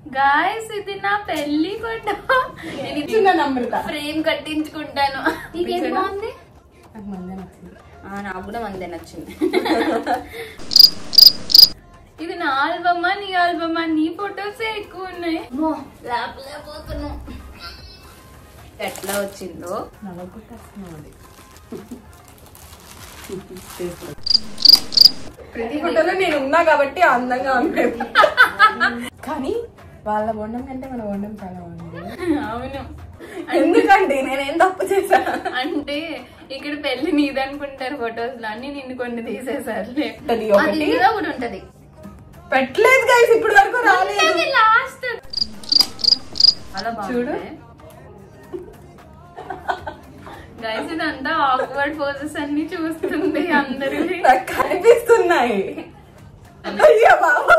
Guys ఇది నా పెళ్లి ఫోటో. ఫ్రేమ్ కట్టించుకుంటాను. నీకేం బాగుంది? నాకు కూడా మందే నచ్చింది. ఇది నా ఆల్బమా నీ ఆల్బమా? నీ ఫొటోసే ఎక్కువ ఉన్నాయి. లేకపోతున్నావు ఎట్లా వచ్చిందో ప్రతి ఫోటోలో నేను ఉన్నా కాబట్టి అందంగా ఉంది. కానీ వాళ్ళ బొండం కంటే మన బొండం చాలా బాగుంది. అవును, ఎందుకంటే నేనేం తప్పు చేశా అంటే ఇక్కడ పెళ్లి నీదనుకుంటారు ఫొటోస్ లో అన్ని నిన్ను కొన్ని తీసేసారులే. కూడా ఉంటది. పెట్టలేదు గైస్, ఇప్పుడు వరకు రాలేదు. లాస్ట్ అలా చూడు గైస్, ఇదంతా ఆక్వర్డ్ పోజెస్ అన్ని చూస్తుంది అందరూ కనిపిస్తున్నాయి. అయ్యో బాబా.